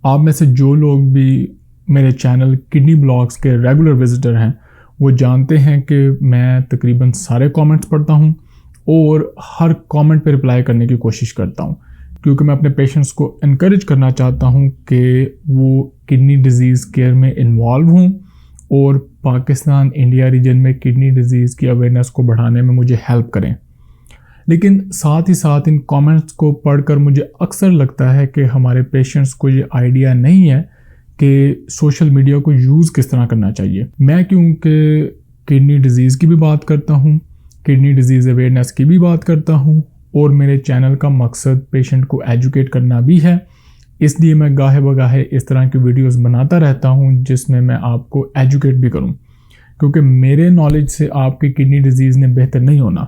आप में से जो लोग भी मेरे चैनल किडनी ब्लॉग्स के रेगुलर विजिटर हैं वो जानते हैं कि मैं तकरीबन सारे कमेंट्स पढ़ता हूं और हर कमेंट पे रिप्लाई करने की कोशिश करता हूं, क्योंकि मैं अपने पेशेंट्स को इनकरेज करना चाहता हूं कि वो किडनी डिजीज़ केयर में इन्वॉल्व हों और पाकिस्तान इंडिया रीजन में किडनी डिजीज़ की अवेयरनेस को बढ़ाने में मुझे हेल्प करें। लेकिन साथ ही साथ इन कमेंट्स को पढ़कर मुझे अक्सर लगता है कि हमारे पेशेंट्स को ये आइडिया नहीं है कि सोशल मीडिया को यूज़ किस तरह करना चाहिए। मैं क्योंकि किडनी डिजीज़ की भी बात करता हूँ, किडनी डिजीज़ अवेयरनेस की भी बात करता हूँ और मेरे चैनल का मकसद पेशेंट को एजुकेट करना भी है, इसलिए मैं गाहे बगाहे इस तरह की वीडियोस बनाता रहता हूँ जिसमें मैं आपको एजुकेट भी करूँ, क्योंकि मेरे नॉलेज से आपकी किडनी डिजीज़ ने बेहतर नहीं होना,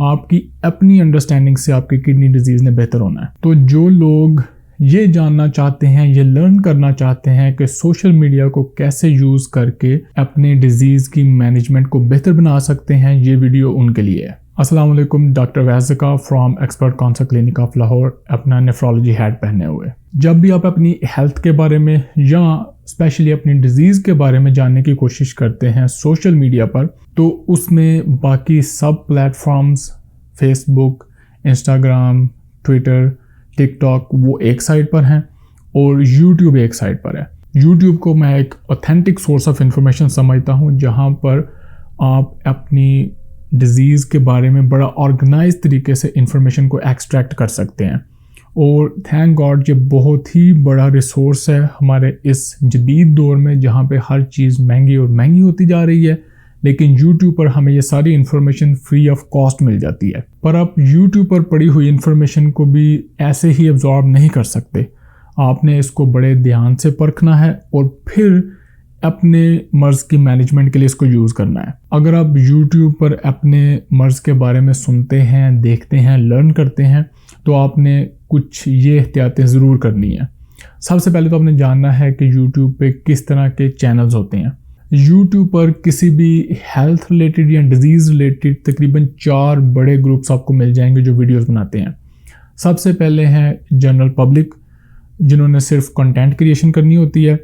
आपकी अपनी अंडरस्टैंडिंग से आपकी किडनी डिजीज़ ने बेहतर होना है। तो जो लोग ये जानना चाहते हैं, ये लर्न करना चाहते हैं कि सोशल मीडिया को कैसे यूज़ करके अपने डिजीज़ की मैनेजमेंट को बेहतर बना सकते हैं, ये वीडियो उनके लिए है। अस्सलाम वालेकुम, डॉक्टर वैज़का from expert cancer clinic of Lahore, अपना नेफ्रोलॉजी हैट पहने हुए। जब भी आप अपनी हेल्थ के बारे में या स्पेशली अपनी डिजीज़ के बारे में जानने की कोशिश करते हैं सोशल मीडिया पर, तो उसमें बाकी सब platforms Facebook, Instagram, Twitter, TikTok वो एक साइड पर हैं और यूट्यूब एक साइड पर है। यूट्यूब को मैं एक ऑथेंटिक सोर्स ऑफ इंफॉर्मेशन समझता हूँ, जहाँ पर आप अपनी डिजीज़ के बारे में बड़ा ऑर्गेनाइज तरीके से इंफॉर्मेशन को एक्सट्रैक्ट कर सकते हैं। और थैंक गॉड ये बहुत ही बड़ा रिसोर्स है हमारे इस जदीद दौर में, जहाँ पे हर चीज़ महंगी और महंगी होती जा रही है, लेकिन YouTube पर हमें ये सारी इन्फॉर्मेशन फ्री ऑफ कॉस्ट मिल जाती है। पर आप YouTube पर पड़ी हुई इन्फॉर्मेशन को भी ऐसे ही एब्जॉर्ब नहीं कर सकते, आपने इसको बड़े ध्यान से परखना है और फिर अपने मर्ज़ की मैनेजमेंट के लिए इसको यूज़ करना है। अगर आप YouTube पर अपने मर्ज़ के बारे में सुनते हैं, देखते हैं, लर्न करते हैं, तो आपने कुछ ये एहतियातें ज़रूर करनी है। सबसे पहले तो आपने जानना है कि YouTube पे किस तरह के चैनल्स होते हैं। YouTube पर किसी भी हेल्थ रिलेटेड या डिजीज़ रिलेटेड तकरीबन 4 बड़े ग्रुप्स आपको मिल जाएंगे जो वीडियोस बनाते हैं। सबसे पहले हैं जनरल पब्लिक, जिन्होंने सिर्फ कंटेंट क्रिएशन करनी होती है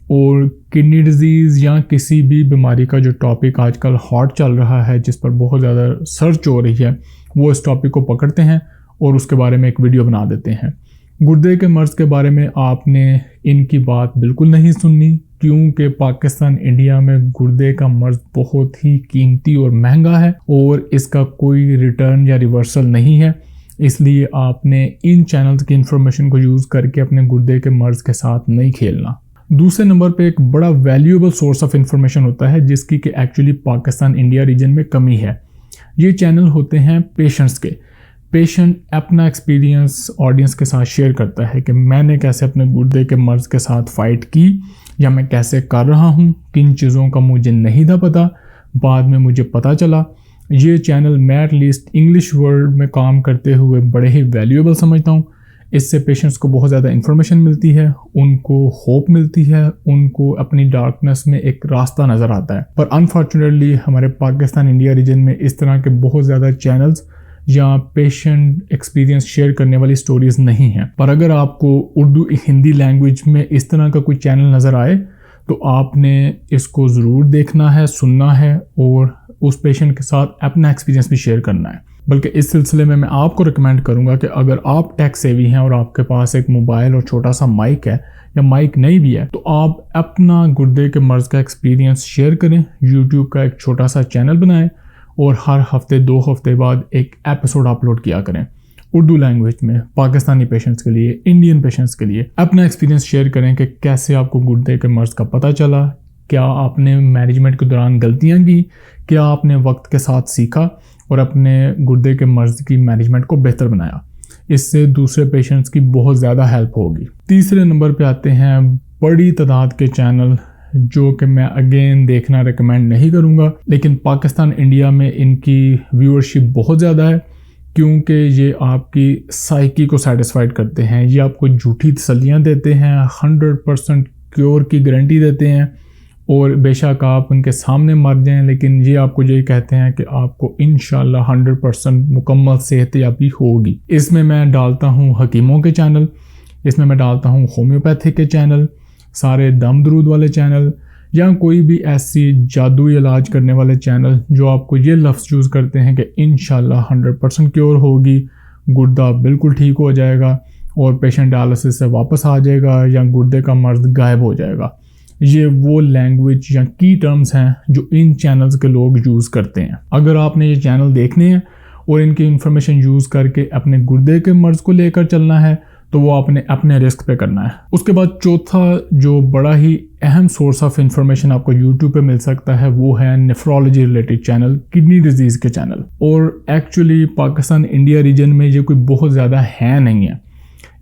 और किडनी डिजीज़ या किसी भी बीमारी का जो टॉपिक आजकल हॉट चल रहा है, जिस पर बहुत ज़्यादा सर्च हो रही है, वो इस टॉपिक को पकड़ते हैं और उसके बारे में एक वीडियो बना देते हैं। गुर्दे के मर्ज़ के बारे में आपने इनकी बात बिल्कुल नहीं सुननी, क्योंकि पाकिस्तान इंडिया में गुर्दे का मर्ज़ बहुत ही कीमती और महंगा है और इसका कोई रिटर्न या रिवर्सल नहीं है। इसलिए आपने इन चैनल्स की इंफॉर्मेशन को यूज़ करके अपने गुर्दे के मर्ज़ के साथ नहीं खेलना। दूसरे नंबर पे एक बड़ा वैल्यूएबल सोर्स ऑफ इंफॉर्मेशन होता है जिसकी कि एक्चुअली पाकिस्तान इंडिया रीजन में कमी है। ये चैनल होते हैं पेशेंट्स के। पेशेंट अपना एक्सपीरियंस ऑडियंस के साथ शेयर करता है कि मैंने कैसे अपने गुर्दे के मर्ज़ के साथ फ़ाइट की या मैं कैसे कर रहा हूँ, किन चीज़ों का मुझे नहीं था पता, बाद में मुझे पता चला। ये चैनल मैं एटलीस्ट इंग्लिश वर्ल्ड में काम करते हुए बड़े ही वैल्यूएबल समझता हूँ। इससे पेशेंट्स को बहुत ज़्यादा इन्फॉर्मेशन मिलती है, उनको होप मिलती है, उनको अपनी डार्कनेस में एक रास्ता नज़र आता है। पर अनफॉर्चुनेटली हमारे पाकिस्तान इंडिया रीजन में इस तरह के बहुत ज़्यादा चैनल्स या पेशेंट एक्सपीरियंस शेयर करने वाली स्टोरीज़ नहीं हैं। पर अगर आपको उर्दू हिंदी लैंग्वेज में इस तरह का कोई चैनल नज़र आए तो आपने इसको ज़रूर देखना है, सुनना है और उस पेशेंट के साथ अपना एक्सपीरियंस भी शेयर करना है। बल्कि इस सिलसिले में मैं आपको रिकमेंड करूंगा कि अगर आप टेक सेवी हैं और आपके पास एक मोबाइल और छोटा सा माइक है या माइक नहीं भी है, तो आप अपना गुर्दे के मर्ज़ का एक्सपीरियंस शेयर करें, यूट्यूब का एक छोटा सा चैनल बनाएं और हर हफ्ते 2 हफ्ते बाद एक एपिसोड अपलोड किया करें उर्दू लैंग्वेज में, पाकिस्तानी पेशेंट्स के लिए, इंडियन पेशेंट्स के लिए। अपना एक्सपीरियंस शेयर करें कि कैसे आपको गुर्दे के मर्ज़ का पता चला, क्या आपने मैनेजमेंट के दौरान गलतियां की, क्या आपने वक्त के साथ सीखा और अपने गुर्दे के मर्ज़ की मैनेजमेंट को बेहतर बनाया। इससे दूसरे पेशेंट्स की बहुत ज़्यादा हेल्प होगी। तीसरे नंबर पे आते हैं बड़ी तादाद के चैनल, जो कि मैं अगेन देखना रिकमेंड नहीं करूँगा, लेकिन पाकिस्तान इंडिया में इनकी व्यूअरशिप बहुत ज़्यादा है, क्योंकि ये आपकी साइकी को सेटिस्फाइड करते हैं, ये आपको झूठी तसल्लियाँ देते हैं, 100% क्योर की गारंटी देते हैं और बेशक आप उनके सामने मर जाएं, लेकिन ये आपको यही कहते हैं कि आपको इंशाल्लाह 100% मुकम्मल सेहतयाबी होगी। इसमें मैं डालता हूँ हकीमों के चैनल, इसमें मैं डालता हूँ होम्योपैथिक के चैनल, सारे दम दरूद वाले चैनल, या कोई भी ऐसी जादुई इलाज करने वाले चैनल जो आपको ये लफ्ज़ यूज़ करते हैं कि इंशाल्लाह 100% क्योर होगी, गुर्दा बिल्कुल ठीक हो जाएगा और पेशेंट डायलिसिस से वापस आ जाएगा या गुर्दे का मर्ज गायब हो जाएगा। ये वो लैंग्वेज या की टर्म्स हैं जो इन चैनल्स के लोग यूज़ करते हैं। अगर आपने ये चैनल देखने हैं और इनकी इन्फॉर्मेशन यूज़ करके अपने गुर्दे के मर्ज को लेकर चलना है तो वो आपने अपने रिस्क पे करना है। उसके बाद चौथा जो बड़ा ही अहम सोर्स ऑफ इंफॉर्मेशन आपको यूट्यूब पे मिल सकता है वो है nephrology related channel, kidney disease के चैनल। और एक्चुअली पाकिस्तान इंडिया रीजन में ये कोई बहुत ज़्यादा है नहीं है।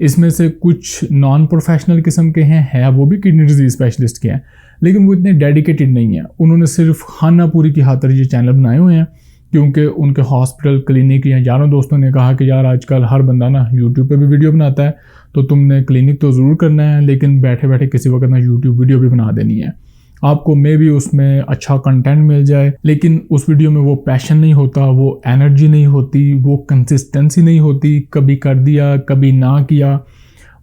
इसमें से कुछ नॉन प्रोफेशनल किस्म के हैं वो भी किडनी डिजीज़ स्पेशलिस्ट के हैं, लेकिन वो इतने डेडिकेटेड नहीं है। उन्होंने सिर्फ खाना पूरी की खातिर ये चैनल बनाए हुए हैं क्योंकि उनके हॉस्पिटल, क्लिनिक या यारों दोस्तों ने कहा कि यार आजकल हर बंदा ना यूट्यूब पे भी वीडियो बनाता है तो तुमने क्लिनिक तो ज़रूर करना है, लेकिन बैठे बैठे किसी वक्त ना यूट्यूब वीडियो भी बना देनी है। आपको मे भी उसमें अच्छा कंटेंट मिल जाए, लेकिन उस वीडियो में वो पैशन नहीं होता, वो एनर्जी नहीं होती, वो कंसिस्टेंसी नहीं होती, कभी कर दिया कभी ना किया,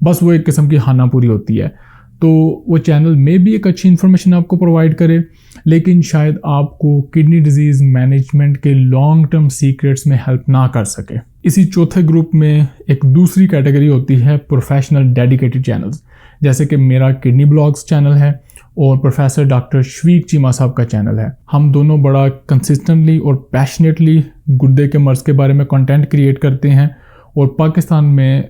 बस वो एक किस्म की खाना पूरी होती है। तो वो चैनल में भी एक अच्छी इन्फॉर्मेशन आपको प्रोवाइड करे, लेकिन शायद आपको किडनी डिजीज़ मैनेजमेंट के लॉन्ग टर्म सीक्रेट्स में हेल्प ना कर सके। इसी चौथे ग्रुप में एक दूसरी कैटेगरी होती है प्रोफेशनल डेडिकेटेड चैनल्स, जैसे कि मेरा किडनी ब्लॉग्स चैनल है और प्रोफेसर डॉक्टर शफीक चीमा साहब का चैनल है। हम दोनों बड़ा कंसिस्टेंटली और पैशनेटली गुर्दे के मर्ज़ के बारे में कंटेंट क्रिएट करते हैं और पाकिस्तान में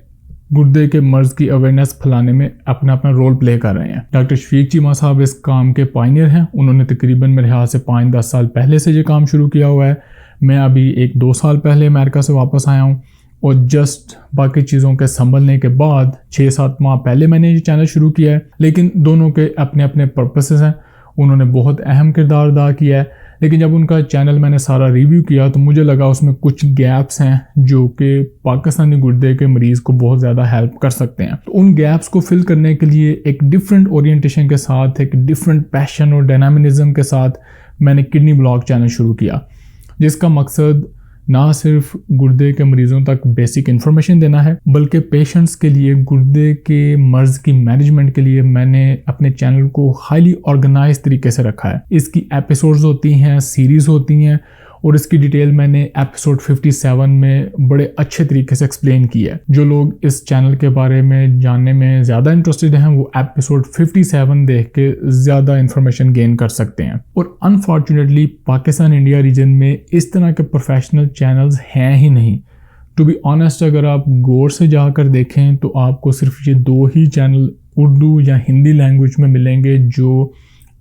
गुर्दे के मर्ज़ की अवेयरनेस फैलाने में अपना अपना रोल प्ले कर रहे हैं। डॉक्टर शफीक चीमा साहब इस काम के पायनियर हैं। उन्होंने तकरीबन मेरे ख्याल से 5-10 साल पहले से ये काम शुरू किया हुआ है। मैं अभी 1-2 साल पहले अमेरिका से वापस आया हूँ और जस्ट बाकी चीज़ों के संभलने के बाद 6-7 माह पहले मैंने ये चैनल शुरू किया है। लेकिन दोनों के अपने अपने पर्पसेस हैं, उन्होंने बहुत अहम किरदार अदा किया है। लेकिन जब उनका चैनल मैंने सारा रिव्यू किया तो मुझे लगा उसमें कुछ गैप्स हैं जो कि पाकिस्तानी गुर्दे के मरीज़ को बहुत ज़्यादा हेल्प कर सकते हैं। तो उन गैप्स को फिल करने के लिए एक डिफरेंट ओरिएंटेशन के साथ, एक डिफरेंट पैशन और डायनामिज्म के साथ मैंने किडनी ब्लॉग चैनल शुरू किया, जिसका मकसद ना सिर्फ गुर्दे के मरीज़ों तक बेसिक इन्फॉर्मेशन देना है, बल्कि पेशेंट्स के लिए गुर्दे के मर्ज़ की मैनेजमेंट के लिए मैंने अपने चैनल को हाईली ऑर्गेनाइज तरीके से रखा है। इसकी एपिसोड्स होती हैं, सीरीज़ होती हैं और इसकी डिटेल मैंने एपिसोड 57 में बड़े अच्छे तरीके से एक्सप्लेन की है। जो लोग इस चैनल के बारे में जानने में ज़्यादा इंटरेस्टेड हैं वो एपिसोड 57 देख के ज़्यादा इन्फॉर्मेशन गेन कर सकते हैं। और अनफॉर्चुनेटली पाकिस्तान इंडिया रीजन में इस तरह के प्रोफेशनल चैनल्स हैं ही नहीं। टू बी ऑनेस्ट, अगर आप गौर से जाकर देखें तो आपको सिर्फ ये 2 ही चैनल उर्दू या हिंदी लैंग्वेज में मिलेंगे जो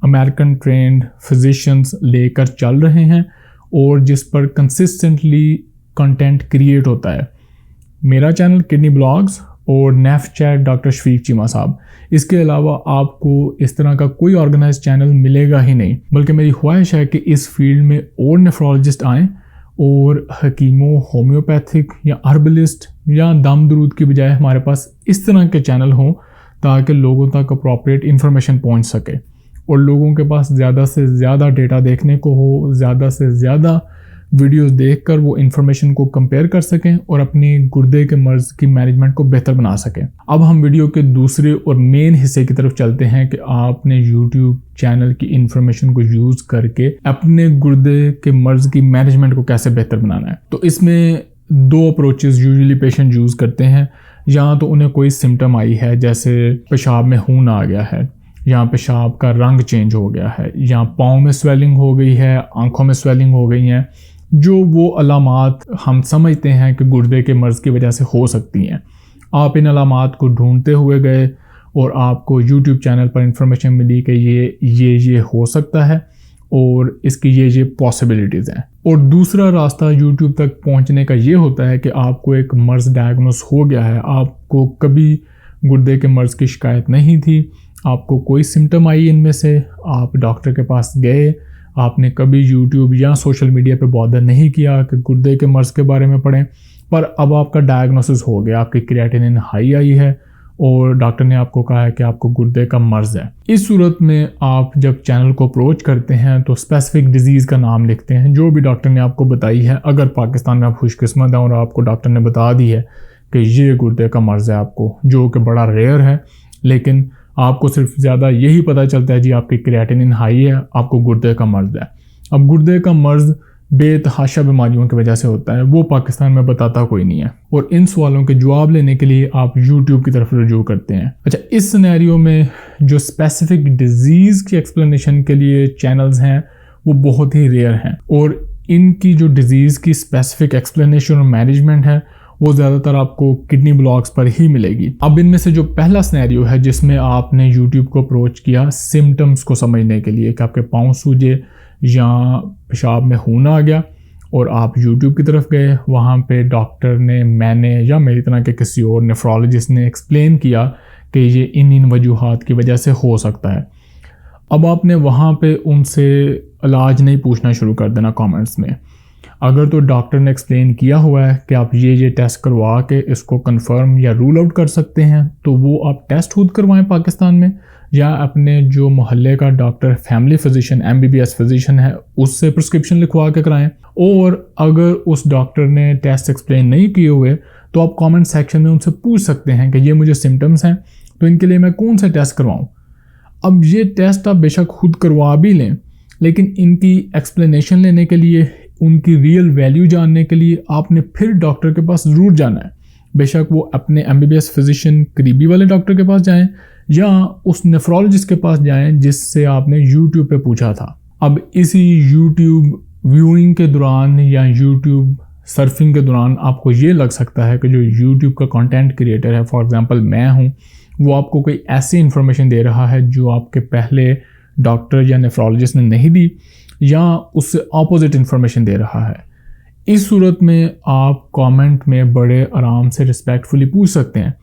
अमेरिकन ट्रेंड फिजिशियंस लेकर चल रहे हैं और जिस पर कंसिस्टेंटली कंटेंट क्रिएट होता है। मेरा चैनल किडनी ब्लॉग्स और नेफ चैट डॉक्टर शफीक चीमा साहब, इसके अलावा आपको इस तरह का कोई ऑर्गेनाइज चैनल मिलेगा ही नहीं। बल्कि मेरी ख्वाहिश है कि इस फील्ड में और नेफ्रोलॉजिस्ट आएँ और हकीमों, होम्योपैथिक या हर्बलिस्ट या दम दरूद की बजाय हमारे पास इस तरह के चैनल हों ताकि लोगों तक अप्रोप्रिएट इन्फॉर्मेशन पहुंच सके और लोगों के पास ज़्यादा से ज़्यादा डेटा देखने को हो, ज़्यादा से ज़्यादा वीडियोस देखकर वो इन्फॉर्मेशन को कंपेयर कर सकें और अपनी गुर्दे के मर्ज़ की मैनेजमेंट को बेहतर बना सकें। अब हम वीडियो के दूसरे और मेन हिस्से की तरफ चलते हैं कि आपने यूट्यूब चैनल की इन्फॉर्मेशन को यूज़ करके अपने गुर्दे के मर्ज़ की मैनेजमेंट को कैसे बेहतर बनाना है। तो इसमें 2 अप्रोचेस यूजुअली पेशेंट यूज़ करते हैं। या तो उन्हें कोई सिम्टम आई है, जैसे पेशाब में खून आ गया है या पेशाब का रंग चेंज हो गया है या पाँव में स्वेलिंग हो गई है, आंखों में स्वेलिंग हो गई हैं, जो वो अलामात हम समझते हैं कि गुर्दे के मर्ज़ की वजह से हो सकती हैं। आप इन अलामात को ढूंढते हुए गए और आपको यूट्यूब चैनल पर इंफॉर्मेशन मिली कि ये हो सकता है और इसकी ये पॉसिबिलिटीज़ हैं। और दूसरा रास्ता यूट्यूब तक पहुंचने का ये होता है कि आपको एक मर्ज़ डायग्नोस हो गया है, आपको कभी गुर्दे के मर्ज़ की शिकायत नहीं थी, आपको कोई सिम्टम आई इनमें से, आप डॉक्टर के पास गए, आपने कभी यूट्यूब या सोशल मीडिया पे बॉदर नहीं किया कि गुर्दे के मर्ज़ के बारे में पढ़ें, पर अब आपका डायग्नोसिस हो गया, आपकी क्रिएटिनिन हाई आई है और डॉक्टर ने आपको कहा है कि आपको गुर्दे का मर्ज़ है। इस सूरत में आप जब चैनल को अप्रोच करते हैं तो स्पेसिफिक डिजीज़ का नाम लिखते हैं जो भी डॉक्टर ने आपको बताई है। अगर पाकिस्तान में आप खुशकिस्मत हैं और आपको डॉक्टर ने बता दी है कि ये गुर्दे का मर्ज़ है आपको, जो कि बड़ा रेयर है, लेकिन आपको सिर्फ ज़्यादा यही पता चलता है जी आपकी क्रिएटिनिन हाई है, आपको गुर्दे का मर्ज़ है। अब गुर्दे का मर्ज़ बेतहाशा बीमारियों की वजह से होता है, वो पाकिस्तान में बताता कोई नहीं है, और इन सवालों के जवाब लेने के लिए आप यूट्यूब की तरफ रुजू करते हैं। अच्छा, इस सिनेरियो में जो स्पेसिफिक डिजीज़ की एक्सप्लेनेशन के लिए चैनल्स हैं वो बहुत ही रेयर हैं, और इनकी जो डिजीज़ की स्पेसिफिक एक्सप्लेनेशन और मैनेजमेंट है वो ज़्यादातर आपको किडनी ब्लॉक्स पर ही मिलेगी। अब इनमें से जो पहला सिनेरियो है जिसमें आपने यूट्यूब को अप्रोच किया सिम्टम्स को समझने के लिए कि आपके पाँव सूजे या पेशाब में खून आ गया, और आप यूट्यूब की तरफ गए, वहाँ पे डॉक्टर ने, मैंने या मेरी तरह के किसी और नेफ्रोलॉजिस्ट ने एक्सप्लेन किया कि ये इन वजूहात की वजह से हो सकता है। अब आपने वहाँ पे उनसे इलाज नहीं पूछना शुरू कर देना कमेंट्स में। अगर तो डॉक्टर ने एक्सप्लेन किया हुआ है कि आप ये टेस्ट करवा के इसको कंफर्म या रूल आउट कर सकते हैं, तो वो आप टेस्ट खुद करवाएं पाकिस्तान में, या अपने जो मोहल्ले का doctor, family physician, MBBS physician है, उससे प्रिस्क्रिप्शन लिखवा के कराएं। और अगर उस डॉक्टर ने टेस्ट एक्सप्लेन नहीं किए हुए तो आप कमेंट सेक्शन में उनसे पूछ सकते हैं कि ये मुझे सिम्टम्स हैं, तो इनके लिए मैं कौन सा टेस्ट करवाऊँ। अब ये टेस्ट आप बेशक खुद करवा भी लें, लेकिन इनकी एक्सप्लेनेशन लेने के लिए, उनकी रियल वैल्यू जानने के लिए आपने फिर डॉक्टर के पास ज़रूर जाना है। बेशक वो अपने MBBS फिजिशियन करीबी वाले डॉक्टर के पास जाएं या उस नेफ्रोलॉजिस्ट के पास जाएं जिससे आपने यूट्यूब पे पूछा था। अब इसी यूट्यूब व्यूइंग के दौरान या यूट्यूब सर्फिंग के दौरान आपको ये लग सकता है कि जो यूट्यूब का कंटेंट क्रिएटर है, फॉर एग्जांपल मैं हूँ, वो आपको कोई ऐसी इन्फॉर्मेशन दे रहा है जो आपके पहले डॉक्टर या नेफ्रोलॉजिस्ट ने नहीं दी, या उससे ऑपोजिट इन्फॉर्मेशन दे रहा है। इस सूरत में आप कमेंट में बड़े आराम से रिस्पेक्टफुली पूछ सकते हैं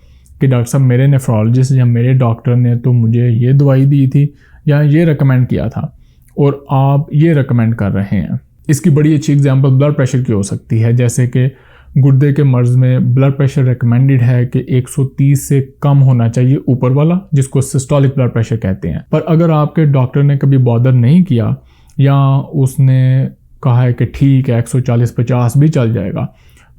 कि डॉक्टर साहब, मेरे नेफ्रोलॉजिस्ट या मेरे डॉक्टर ने तो मुझे ये दवाई दी थी या ये रेकमेंड किया था, और आप ये रेकमेंड कर रहे हैं। इसकी बड़ी अच्छी एग्जांपल ब्लड प्रेशर की हो सकती है, जैसे कि गुर्दे के मर्ज़ में ब्लड प्रेशर रेकमेंडेड है कि 130 से कम होना चाहिए ऊपर वाला, जिसको सिस्टोलिक ब्लड प्रेशर कहते हैं। पर अगर आपके डॉक्टर ने कभी बॉदर नहीं किया या उसने कहा है कि ठीक है 140-50 भी चल जाएगा,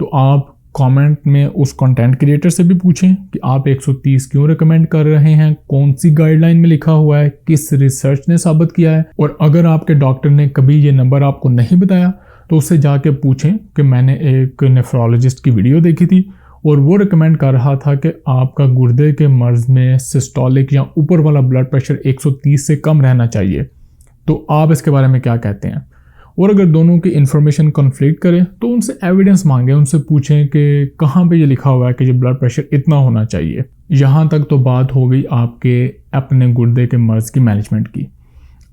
तो आप कमेंट में उस कंटेंट क्रिएटर से भी पूछें कि आप 130 क्यों रिकमेंड कर रहे हैं, कौन सी गाइडलाइन में लिखा हुआ है, किस रिसर्च ने साबित किया है। और अगर आपके डॉक्टर ने कभी ये नंबर आपको नहीं बताया तो उससे जाके पूछें कि मैंने एक नेफ्रोलॉजिस्ट की वीडियो देखी थी और वो रिकमेंड कर रहा था कि आपका गुर्दे के मर्ज़ में सिस्टोलिक या ऊपर वाला ब्लड प्रेशर 130 से कम रहना चाहिए, तो आप इसके बारे में क्या कहते हैं। और अगर दोनों की इन्फॉर्मेशन कॉन्फ्लिक्ट करे तो उनसे एविडेंस मांगे, उनसे पूछें कि कहाँ पे ये लिखा हुआ है कि ये ब्लड प्रेशर इतना होना चाहिए। यहाँ तक तो बात हो गई आपके अपने गुर्दे के मर्ज़ की मैनेजमेंट की।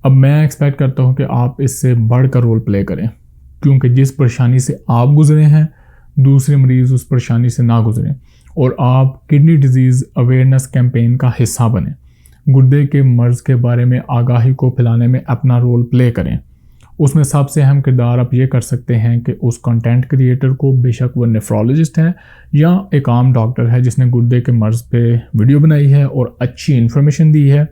अब मैं एक्सपेक्ट करता हूँ कि आप इससे बढ़कर रोल प्ले करें, क्योंकि जिस परेशानी से आप गुजरे हैं दूसरे मरीज़ उस परेशानी से ना गुजरें, और आप किडनी डिजीज़ अवेयरनेस कैंपेन का हिस्सा बने। गुर्दे के मर्ज़ के बारे में आगाही को फैलाने में अपना रोल प्ले करें। उसमें सबसे अहम किरदार आप ये कर सकते हैं कि उस कंटेंट क्रिएटर को, बेशक वो नेफ्रोलॉजिस्ट है या एक आम डॉक्टर है जिसने गुर्दे के मर्ज़ पे वीडियो बनाई है और अच्छी इन्फॉर्मेशन दी है,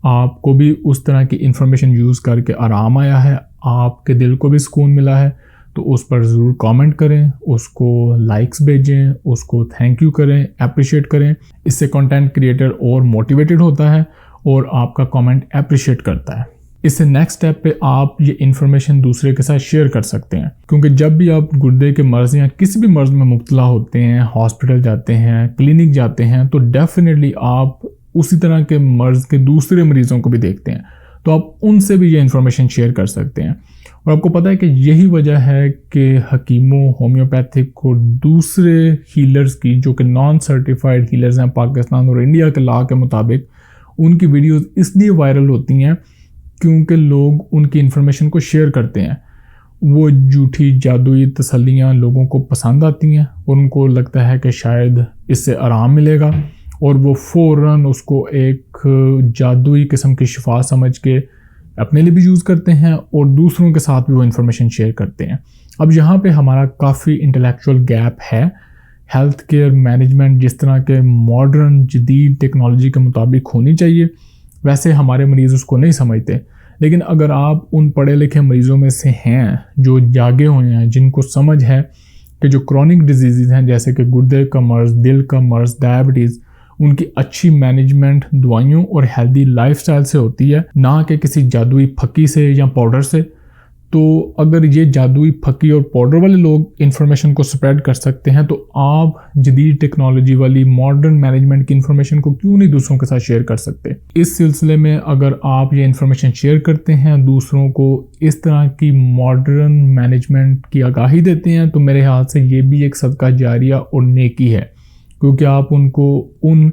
आपको भी उस तरह की इन्फॉर्मेशन यूज़ करके आराम आया है, आपके दिल को भी सुकून मिला है, तो उस पर ज़रूर कमेंट करें, उसको लाइक्स भेजें, उसको थैंक यू करें, अप्रिशिएट करें। इससे कंटेंट क्रिएटर और मोटिवेटेड होता है और आपका कमेंट अप्रिशिएट करता है। इससे नेक्स्ट स्टेप पे आप ये इन्फॉर्मेशन दूसरे के साथ शेयर कर सकते हैं, क्योंकि जब भी आप गुर्दे के मर्ज़ या किसी भी मर्ज़ में मुब्तला होते हैं, हॉस्पिटल जाते हैं, क्लिनिक जाते हैं, तो डेफिनेटली आप उसी तरह के मर्ज़ के दूसरे मरीज़ों को भी देखते हैं, तो आप उनसे भी ये इन्फॉर्मेशन शेयर कर सकते हैं। और आपको पता है कि यही वजह है कि हकीमों, होम्योपैथिक को दूसरे हीलर्स की, जो कि नॉन सर्टिफाइड हीलर्स हैं पाकिस्तान और इंडिया के लॉ के मुताबिक, उनकी वीडियोस इसलिए वायरल होती हैं क्योंकि लोग उनकी इन्फॉर्मेशन को शेयर करते हैं। वो झूठी जादुई तसल्लियाँ लोगों को पसंद आती हैं और उनको लगता है कि शायद इससे आराम मिलेगा, और वो फ़ौरन उसको एक जादुई किस्म की शिफा समझ के अपने लिए भी यूज़ करते हैं और दूसरों के साथ भी वो इन्फॉर्मेशन शेयर करते हैं। अब यहाँ पे हमारा काफ़ी इंटेलेक्चुअल गैप है। हेल्थ केयर मैनेजमेंट जिस तरह के मॉडर्न जदीद टेक्नोलॉजी के मुताबिक होनी चाहिए, वैसे हमारे मरीज़ उसको नहीं समझते। लेकिन अगर आप उन पढ़े लिखे मरीज़ों में से हैं जो जागे हुए हैं, जिनको समझ है कि जो क्रॉनिक डिजीज़ हैं जैसे कि गुर्दे का मर्ज़, दिल का मर्ज़, डायबिटीज़, उनकी अच्छी मैनेजमेंट दवाइयों और हेल्दी लाइफस्टाइल से होती है, ना कि किसी जादुई फक्की से या पाउडर से। तो अगर ये जादुई फक्की और पाउडर वाले लोग इन्फॉर्मेशन को स्प्रेड कर सकते हैं, तो आप जदीद टेक्नोलॉजी वाली मॉडर्न मैनेजमेंट की इन्फॉर्मेशन को क्यों नहीं दूसरों के साथ शेयर कर सकते। इस सिलसिले में अगर आप ये इन्फॉर्मेशन शेयर करते हैं, दूसरों को इस तरह की मॉडर्न मैनेजमेंट की आगाही देते हैं, तो मेरे ख्याल से ये भी एक सदका जारिया और नेकी है, क्योंकि आप उनको उन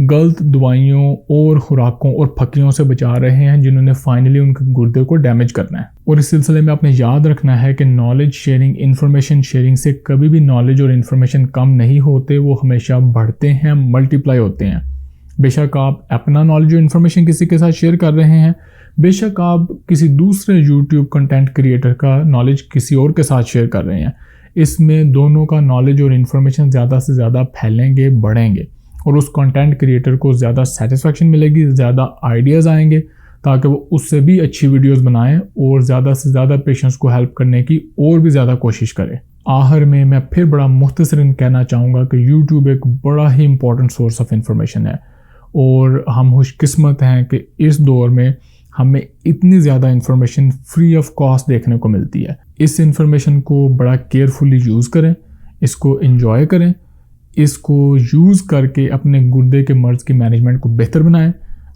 गलत दवाइयों और खुराकों और फक्कियों से बचा रहे हैं जिन्होंने फाइनली उनके गुर्दे को डैमेज करना है। और इस सिलसिले में आपने याद रखना है कि नॉलेज शेयरिंग, इन्फॉर्मेशन शेयरिंग से कभी भी नॉलेज और इन्फॉर्मेशन कम नहीं होते, वो हमेशा बढ़ते हैं, मल्टीप्लाई होते हैं। बेशक आप अपना नॉलेज और इन्फॉर्मेशन किसी के साथ शेयर कर रहे हैं, बेशक आप किसी दूसरे यूट्यूब कंटेंट क्रिएटर का नॉलेज किसी और के साथ शेयर कर रहे हैं, इसमें दोनों का नॉलेज और इन्फॉर्मेशन ज़्यादा से ज़्यादा फैलेंगे, बढ़ेंगे और उस कंटेंट क्रिएटर को ज़्यादा सेटिस्फेक्शन मिलेगी, ज़्यादा आइडियाज़ आएंगे ताकि वो उससे भी अच्छी वीडियोस बनाएं और ज़्यादा से ज़्यादा पेशेंट्स को हेल्प करने की और भी ज़्यादा कोशिश करें। आखिर में मैं फिर बड़ा मुख्तसरन कहना चाहूँगा कि यूट्यूब एक बड़ा ही इंपॉर्टेंट सोर्स ऑफ इंफॉर्मेशन है और हम खुशकिस्मत हैं कि इस दौर में हमें इतनी ज़्यादा इंफॉर्मेशन फ्री ऑफ कॉस्ट देखने को मिलती है। इस इंफॉर्मेशन को बड़ा केयरफुली यूज़ करें, इसको एंजॉय करें, इसको यूज़ करके अपने गुर्दे के मर्ज़ की मैनेजमेंट को बेहतर बनाएं।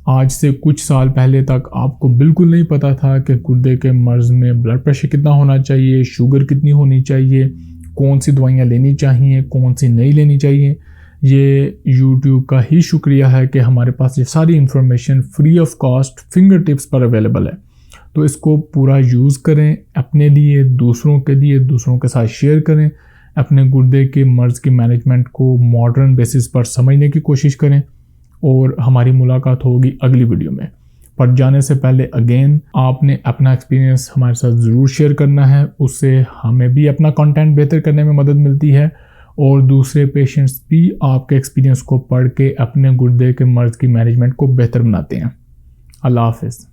आज से कुछ साल पहले तक आपको बिल्कुल नहीं पता था कि गुर्दे के मर्ज़ में ब्लड प्रेशर कितना होना चाहिए, शुगर कितनी होनी चाहिए, कौन सी दवाइयाँ लेनी चाहिए, कौन सी नहीं लेनी चाहिए। ये YouTube का ही शुक्रिया है कि हमारे पास ये सारी information free of cost finger tips पर अवेलेबल है। तो इसको पूरा यूज़ करें अपने लिए, दूसरों के लिए, दूसरों के साथ शेयर करें। अपने गुर्दे के मर्ज़ की मैनेजमेंट को मॉडर्न बेसिस पर समझने की कोशिश करें और हमारी मुलाकात होगी अगली वीडियो में। पर जाने से पहले अगेन आपने अपना एक्सपीरियंस हमारे साथ ज़रूर शेयर करना है, उससे हमें भी अपना कंटेंट बेहतर करने में मदद मिलती है और दूसरे पेशेंट्स भी आपके एक्सपीरियंस को पढ़ के अपने गुर्दे के मर्ज़ की मैनेजमेंट को बेहतर बनाते हैं। अल्लाह हाफ़िज़।